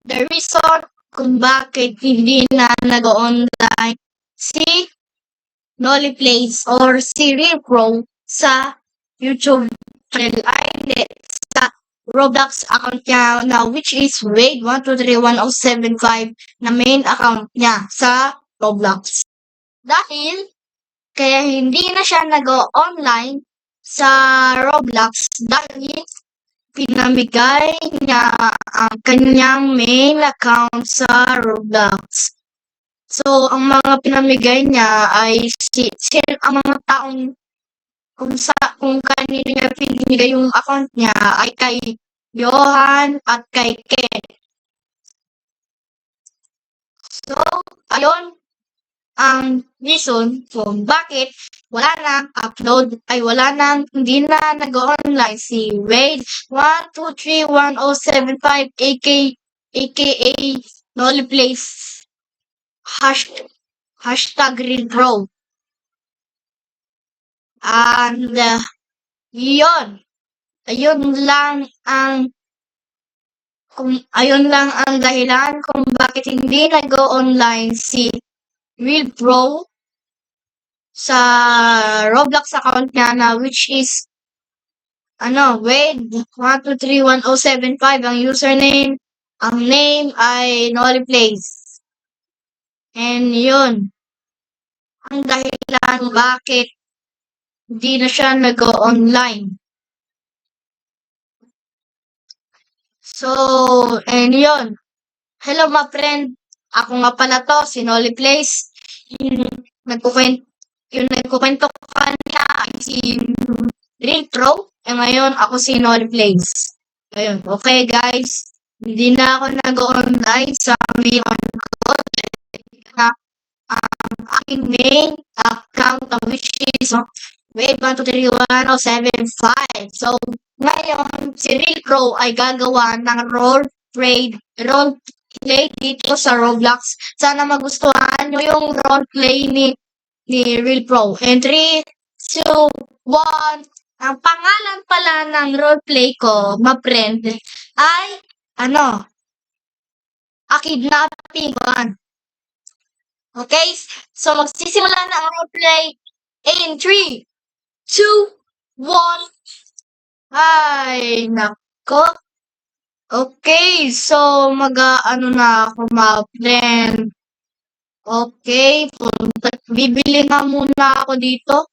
The reason kung bakit hindi na nag-online si Nolly Plays or si Real Pro sa YouTube channel ay hindi sa Roblox account niya na which is Wade123107 na main account niya sa Roblox. Dahil kaya hindi na siya nag-online sa Roblox dahil pinamigay niya ang kanyang main account sa Roblox. So, ang mga pinamigay niya ay ang mga taong kung kanino niya pinamigay yung account niya ay kay Johan at kay Ken. So, ayun ang reason kung bakit wala nang upload ay hindi na nag-online si Wade 1231075 aka Nolly Plays hashtag Real Pro. And ayun lang ang dahilan kung bakit hindi nag-online si Real Pro sa Roblox account niya na which is Wade 1231075 ang username, ang name ay Nolly Plays. And yun ang dahilan bakit hindi na siya nag-online. So, and yun. Hello my friend. Ako nga pala to, si Nolly Plays. Yung nagkukwento kanina ay si Real Pro. Ngayon, ako si Nolly Plays. Ayun, okay guys. Hindi na ako nag-online sa main ko. Na ang aking main account which is Wade 1231075. So, ngayon, si Real Pro ay gagawa ng roleplay dito sa Roblox. Sana magustuhan nyo yung roleplay ni Real Pro. And 3, 2, 1. Ang pangalan pala ng roleplay ko, my friend, ay, a kidnapping one. Okay? So, magsisimula na ang roleplay in 3, 2, 1. Ay, nako. Okay, so na ako, my friend. Okay, bibili nga muna ako dito.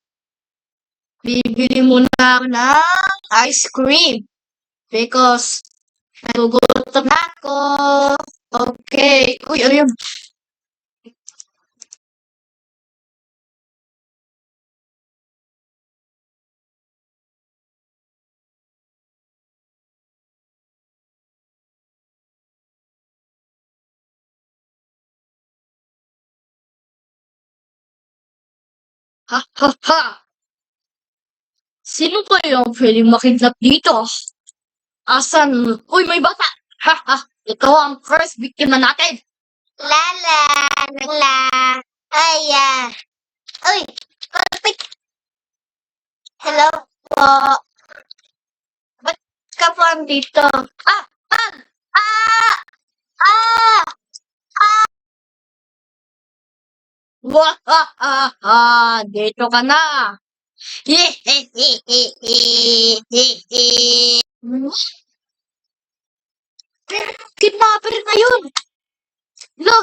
Bibili muna ako ng ice cream because nagugutom na ako. Okay. Uy, ano yun? Ha, ha, ha! Sino ba yung pwedeng makidnap dito? Asan? Uy, may bata! Ha, ha! Ito ang first biktima natin! Lala! Lala! Aya! Uy! Perfect! Hello po! Ba't ka po andito? Ah! Ah! Ah! Ah! Ah! Wah! Ha, ha, ha! Dito ka na! Kidnapper na yun! Lo!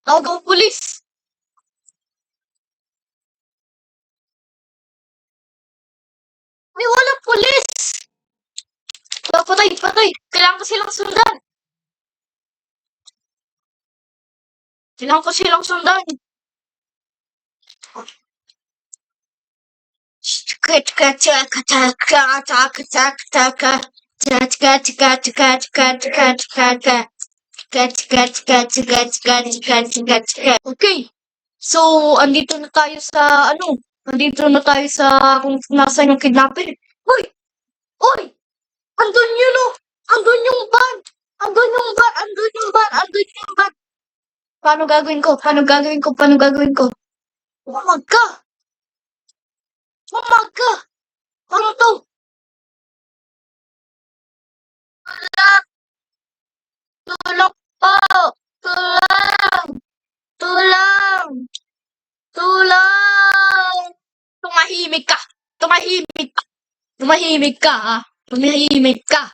Tawag ang pulis! May walang pulis! Patay! Patay! Kailangan ko silang sundan! Kailangan ko silang sundan! Okay. So, andito na tayo sa kung nasaan yung kidnapper. Hoy! Hoy! Andun yun oh! Andun yung van! Andun yung van! Andun yung van! Andun yung van! Paano gagawin ko? Paano gagawin ko? Paano gagawin ko? Umag ka! Umag ka! Ano to? Wala! Oh! Tulong! Tulong! Tulong! Tumahimik ka! Tumahimik ka! Tumahimik ka, ha? Tumahimik ka!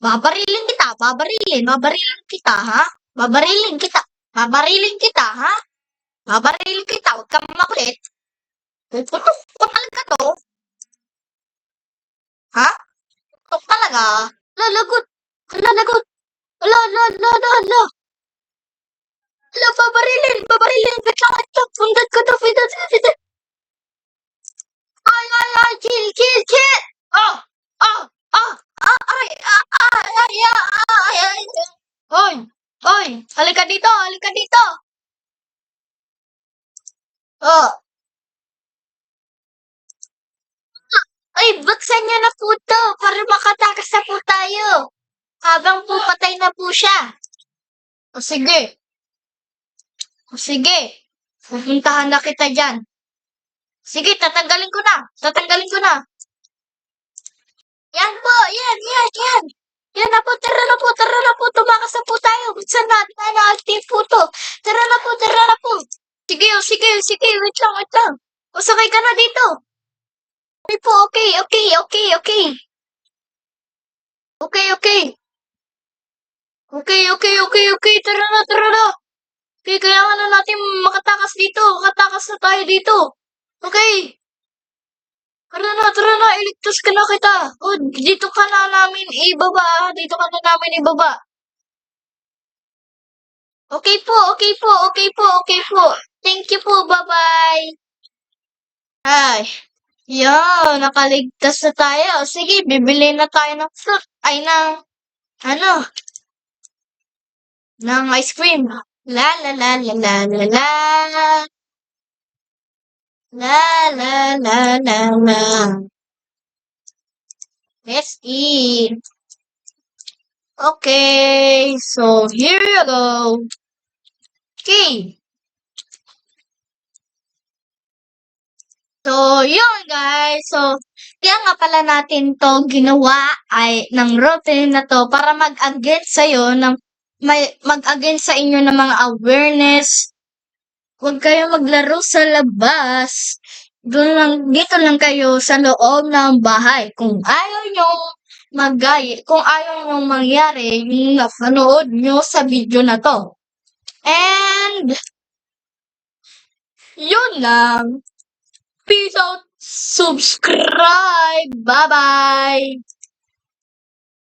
Babarilin kita! Babarilin! Babarilin kita, ha? Babarilin kita! Babarilin kita, ha? Babarilin kita! Huwag kang makulit! Puputok ko talaga to! Ha? Puputok talaga! Lalagot! Lalagot! Ala, ala, ala, ala, ala! Ala, babarilin! Babarilin! Wait lang, wait lang! Pundat ko to! Pundat ko to! Ay, ay, ay! Chill, chill, chill! Oh! Oh! Oh! Ah! Ay! Ah! Ay! Ay! Ay! Ay! Hoy! Hoy! Halika dito! Halika dito! Oh! Ay! Buksan niyo na po to para makatakas na po tayo. Habang po patay na po siya. O sige. O sige. Pupuntahan na kita dyan. Sige, tatanggalin ko na. Tatanggalin ko na. Yan po, yan, yan, yan. Yan na po, tara na po, tumakas na po tayo. Buksan natin na active po to. Tara na po. Sige, o sige, sige, wait lang, wait lang. O sakay ka na dito. Okay po, okay, okay, okay, okay. Okay, okay. Okay, okay, okay, okay, tara na, tara na. Okay, kailangan na natin makatakas dito. Makatakas na tayo dito. Okay. Tara na, iligtas ka na kita. O, dito ka na namin ibaba. Dito ka na namin ibaba. Okay po, okay po, okay po, okay po. Thank you po, bye-bye. Ay, yan, nakaligtas na tayo. Sige, bibili na tayo ng fruit. Ay, ano, ng ice cream. La la la la la la la. La la la la la. Let's eat. Okay, so here you go. Okay. So, yun guys. So, kaya nga pala natin to ginawa ay ng routine na to para mag-against sa'yo ng mag-against sa inyo ng mga awareness. Huwag kayo maglaro sa labas. Dito lang kayo sa loob ng bahay. Kung ayaw nyo kung ayaw nyo mangyari, yung napanood nyo sa video na to. And, yun lang. Peace out. Subscribe. Bye-bye.